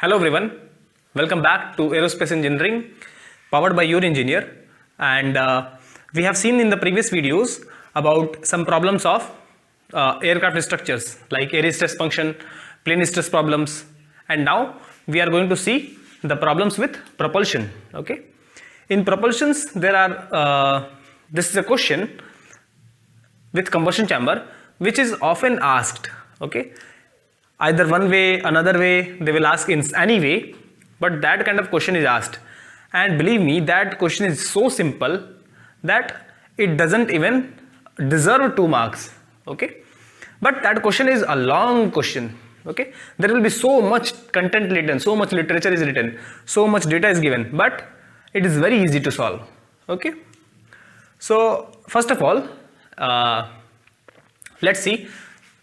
Hello everyone, welcome back to Aerospace Engineering powered by your engineer. And we have seen in the previous videos about some problems of aircraft structures like air stress function, plane stress problems, and now we are going to see the problems with propulsion. Okay, in propulsions there are this is a question with combustion chamber which is often asked. Okay, either one way, another way, they will ask in any way, but that kind of question is asked, and believe me, that question is so simple that it doesn't even deserve 2 marks. Okay, but that question is a long question. Okay, there will be so much content written, so much literature is written, so much data is given, but it is very easy to solve. Okay, so first of all, let's see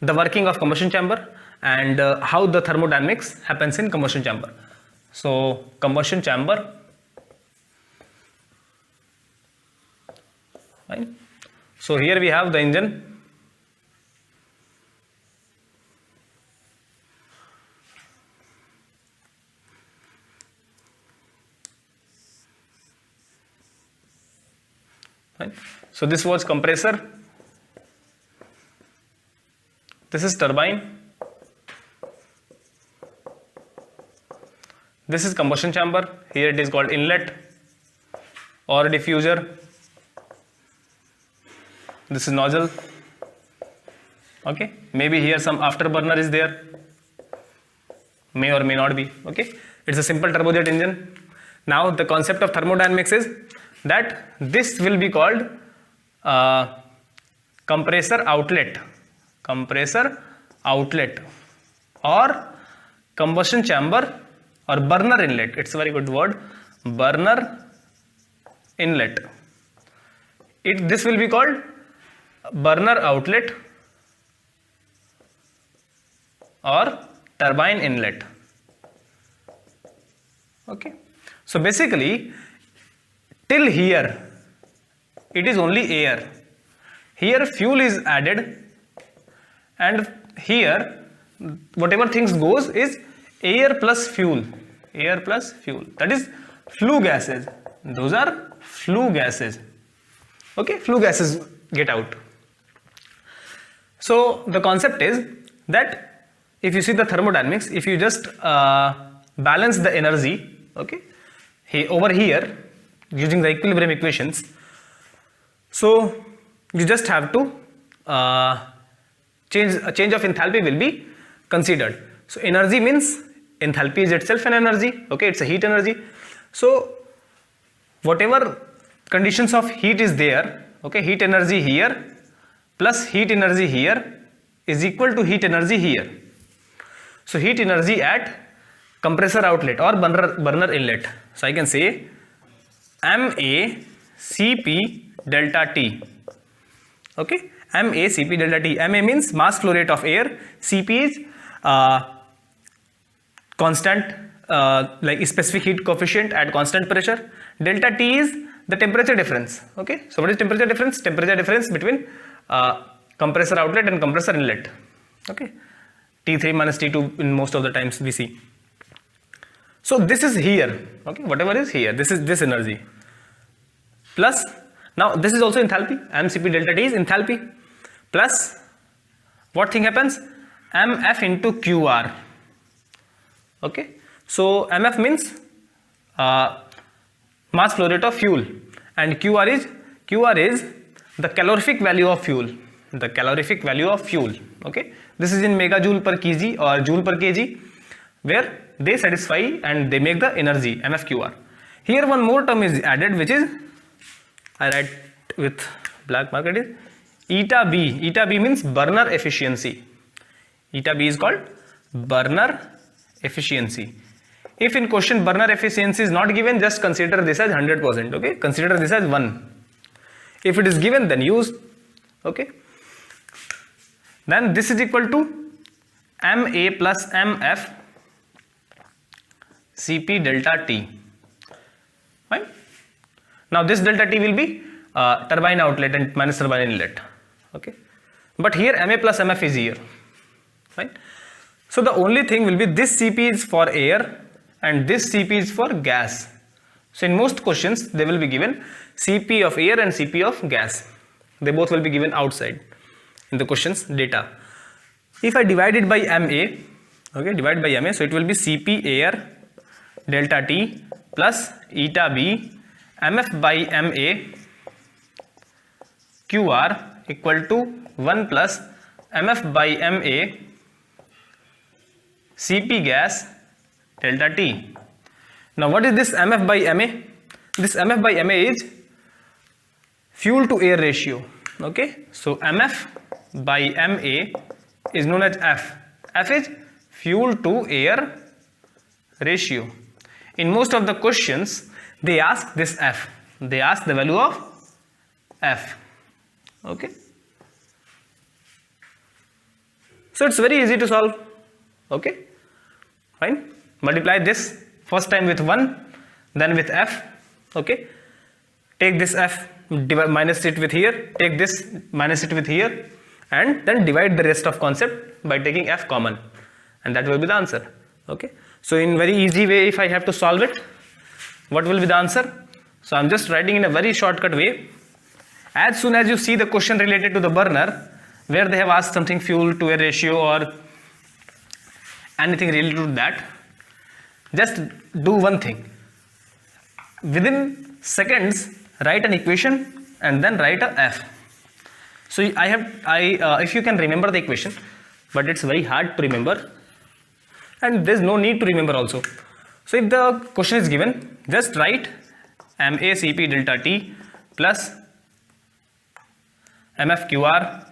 the working of combustion chamber and how the thermodynamics happens in combustion chamber. So combustion chamber, fine. So here we have the engine, fine. So this was compressor, this is turbine, this is combustion chamber, here it is called inlet or diffuser, this is nozzle. Okay, maybe here some afterburner is there, may or may not be. Okay, it's a simple turbojet engine. Now the concept of thermodynamics is that this will be called compressor outlet or combustion chamber or burner inlet. It's a very good word, burner inlet. This will be called burner outlet or turbine inlet. Okay, so basically till here it is only air. Here fuel is added, and here whatever things goes is air plus fuel, that is flue gases. Those are flue gases. Okay, flue gases get out. So the concept is that if you see the thermodynamics, if you just balance the energy, okay, over here using the equilibrium equations, so you just have to change of enthalpy will be considered. So energy means enthalpy is itself an energy. Okay, it's a heat energy. So whatever conditions of heat is there, okay, heat energy here plus heat energy here is equal to heat energy here. So heat energy at compressor outlet or burner inlet. So I can say MA Cp delta T. Okay, MA Cp delta T. MA means mass flow rate of air. Cp is constant, like specific heat coefficient at constant pressure. Delta T is the temperature difference. Okay, so what is temperature difference? Temperature difference between compressor outlet and compressor inlet. Okay, T3 minus T2 in most of the times we see. So this is here. Okay, whatever is here, this is this energy plus, now this is also enthalpy. mCp delta T is enthalpy plus what thing happens? mF into QR. Okay, so mF means mass flow rate of fuel, and QR is the calorific value of fuel. Okay, this is in megajoule per kg or joule per kg, where they satisfy and they make the energy mFQR. Here one more term is added, which is, I write with black marker, is eta B. Eta B means burner efficiency. Eta B is called burner efficiency. If in question burner efficiency is not given, just consider this as 100%. Okay, consider this as 1. If it is given, then use. Okay, then this is equal to MA plus MF Cp delta T. Fine. Now this delta T will be turbine outlet and minus turbine inlet. Okay, but here MA plus MF is here. Fine. So the only thing will be this Cp is for air and this Cp is for gas. So in most questions they will be given Cp of air and Cp of gas. They both will be given outside in the questions data. If I divide it by Ma, okay, divide by Ma, so it will be Cp air delta T plus eta B Mf by Ma Qr equal to 1 plus Mf by Ma Cp gas delta T. Now what is this Mf by Ma? This Mf by Ma is fuel to air ratio. Okay, so Mf by Ma is known as F. F is fuel to air ratio. In most of the questions they ask this F. They ask the value of F. Okay, so it's very easy to solve. Okay, fine. Multiply this first time with 1, then with F. Okay, take this F, divide, minus it with here, take this, minus it with here, and then divide the rest of concept by taking F common, and that will be the answer. Okay, so in very easy way, if I have to solve it, what will be the answer? So I'm just writing in a very shortcut way. As soon as you see the question related to the burner, where they have asked something fuel to air ratio or anything related to that, just do one thing. Within seconds, write an equation and then write a F. So if you can remember the equation, but it's very hard to remember, and there's no need to remember also. So if the question is given, just write Ma Cp delta T plus Mf Qr.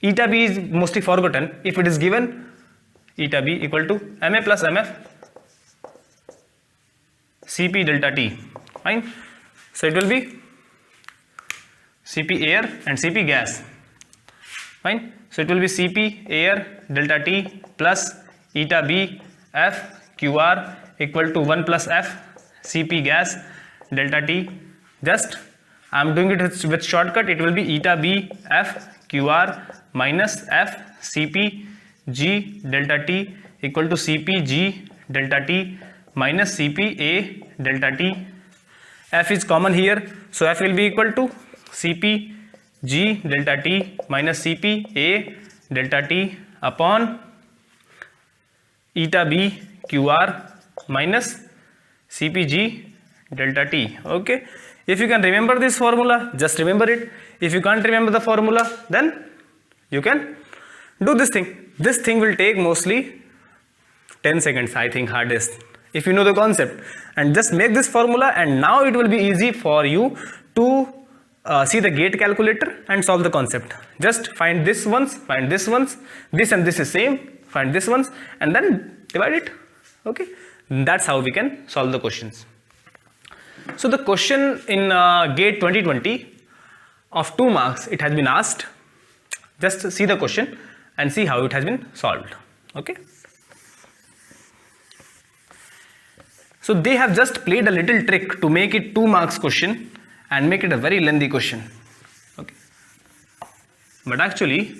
Eta B is mostly forgotten. If it is given, eta B equal to Ma plus Mf Cp delta T. Fine. So it will be Cp air and Cp gas. Fine. So it will be Cp air delta T plus eta B F Qr equal to 1 plus F Cp gas delta T. Just I am doing it with shortcut. It will be eta B F Qr minus F Cp G delta T equal to Cp G delta T minus Cp A delta T. F is common here, so F will be equal to Cp G delta T minus Cp A delta T upon eta B Qr minus Cp G delta T. Okay, if you can remember this formula, just remember it. If you can't remember the formula, then you can do this thing. This thing will take mostly 10 seconds, I think, hardest, if you know the concept. And just make this formula, and now it will be easy for you to see the gate calculator and solve the concept. Just find this once, find this once, this and this is same, find this once, and then divide it. Okay, that's how we can solve the questions. So the question in GATE 2020 of 2 marks, it has been asked. Just see the question and see how it has been solved. Okay, so they have just played a little trick to make it 2 marks question and make it a very lengthy question. Okay, but actually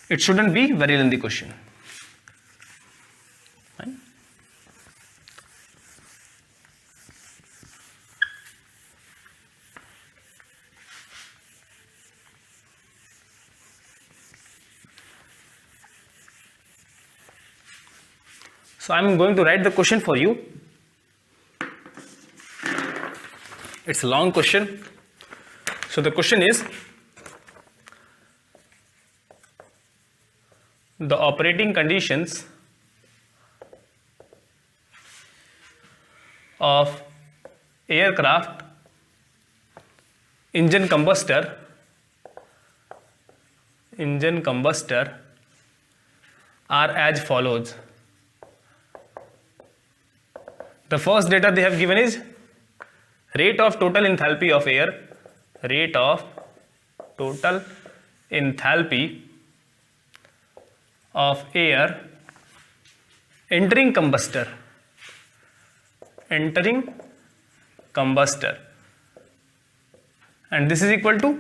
it shouldn't be very lengthy question. Fine. So I am going to write the question for you. It's a long question. So the question is, the operating conditions of aircraft engine combustor are as follows. The first data they have given is rate of total enthalpy of air, rate of total enthalpy of air entering combustor, and this is equal to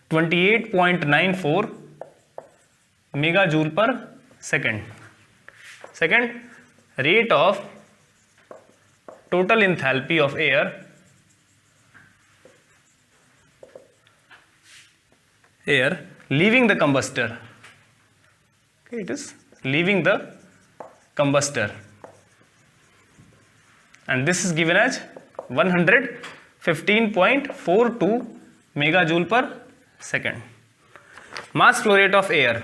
28.94 megajoule per second. rate of total enthalpy of air leaving the combustor. Okay, it is leaving the combustor, and this is given as 115.42 megajoule per second. Mass flow rate of air,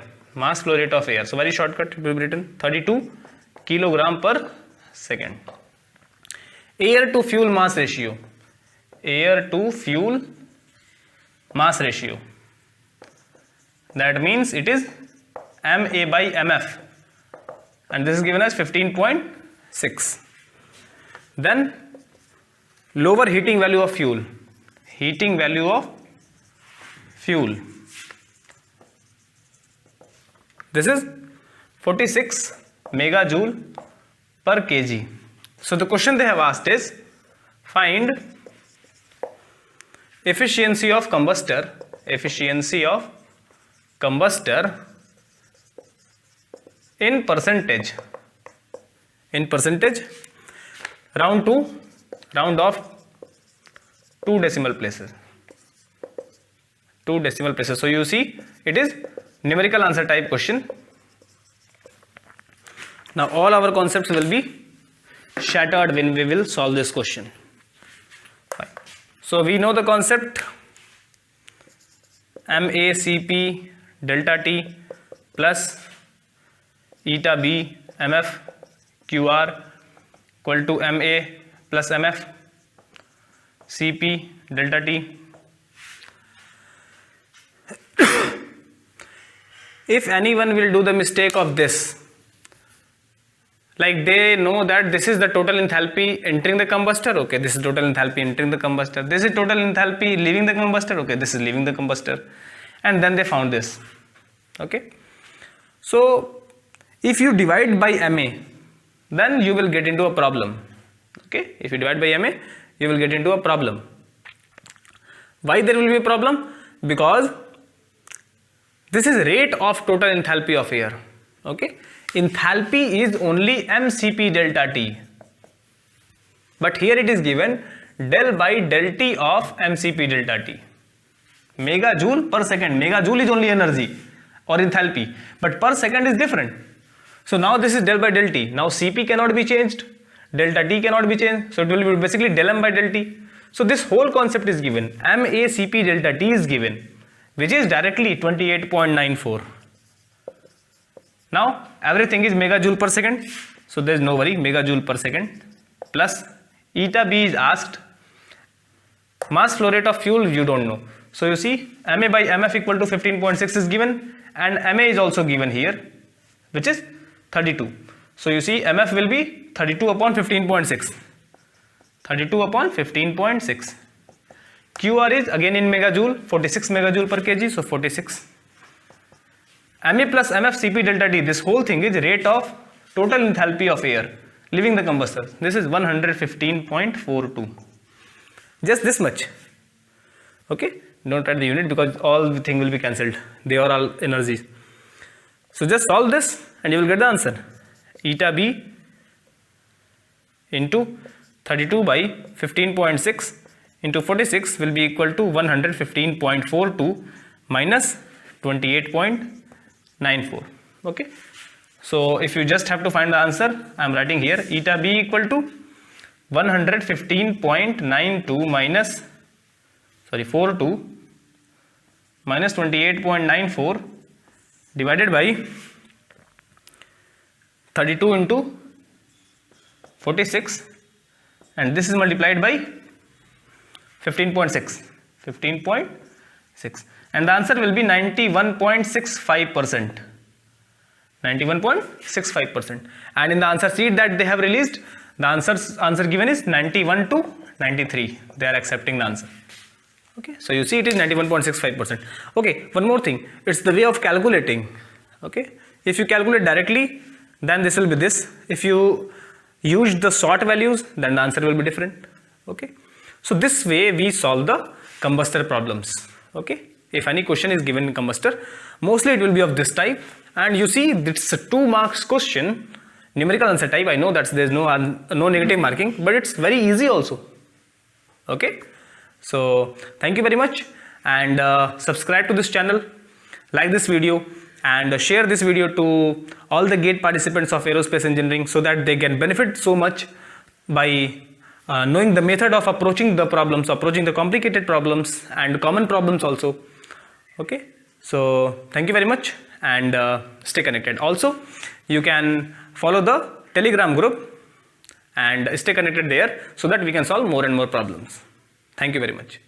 so very shortcut, it will be written 32 kilogram per second. Air to fuel mass ratio, that means it is MA by MF, and this is given as 15.6. Then lower heating value of fuel, this is 46 megajoule per kg. So the question they have asked is, find efficiency of combustor in percentage, round off 2 decimal places. So you see, it is numerical answer type question. Now all our concepts will be shattered when we will solve this question. Fine. So we know the concept MACP delta T plus eta B MF QR equal to MA plus MF CP delta T. If anyone will do the mistake of this, like they know that this is the total enthalpy entering the combustor, okay, this is total enthalpy entering the combustor, this is total enthalpy leaving the combustor, okay, this is leaving the combustor, and then they found this. Okay, so if you divide by MA, then you will get into a problem. Okay, if you divide by MA, you will get into a problem. Why there will be a problem? Because this is rate of total enthalpy of air. Okay, enthalpy is only mCp delta T, but here it is given del by del T of mCp delta T. Megajoule per second, megajoule is only energy or enthalpy, but per second is different. So now this is del by del T. Now Cp cannot be changed, delta T cannot be changed, so it will be basically del m by del T. So this whole concept is given, MACP delta T is given, which is directly 28.94. Now everything is megajoule per second, so there is no worry, megajoule per second plus eta B is asked. Mass flow rate of fuel you don't know, so you see MA by MF equal to 15.6 is given, and MA is also given here, which is 32. So you see MF will be 32 upon 15.6. 32 upon 15.6. QR is again in megajoule, 46 megajoule per kg, so 46. MA plus MF Cp delta T, this whole thing is rate of total enthalpy of air leaving the combustor. This is 115.42. Just this much. Okay, don't write the unit because all the thing will be cancelled. They are all energies. So just solve this and you will get the answer. Eta B into 32 by 15.6 into 46 will be equal to 115.42 minus 28.94. Okay, so if you just have to find the answer, I am writing here eta B equal to 115.92 minus 42 minus 28.94 divided by 32 into 46, and this is multiplied by 15.6, and the answer will be 91.65%. 91.65%. And in the answer sheet that they have released, the answer given is 91 to 93. They are accepting the answer. Okay, so you see it is 91.65%. Okay, one more thing, it's the way of calculating. Okay, if you calculate directly, then this will be this. If you use the short values, then the answer will be different. Okay, so this way we solve the combustor problems. Okay, if any question is given in combustor, mostly it will be of this type, and you see it's a 2 marks question numerical answer type. I know that there's no negative marking, but it's very easy also. Okay, so thank you very much, and subscribe to this channel, like this video, and share this video to all the GATE participants of aerospace engineering, so that they can benefit so much by knowing the method of approaching the problems, approaching the complicated problems and common problems also. Okay, so thank you very much, and stay connected. Also, you can follow the Telegram group and stay connected there, so that we can solve more and more problems. Thank you very much.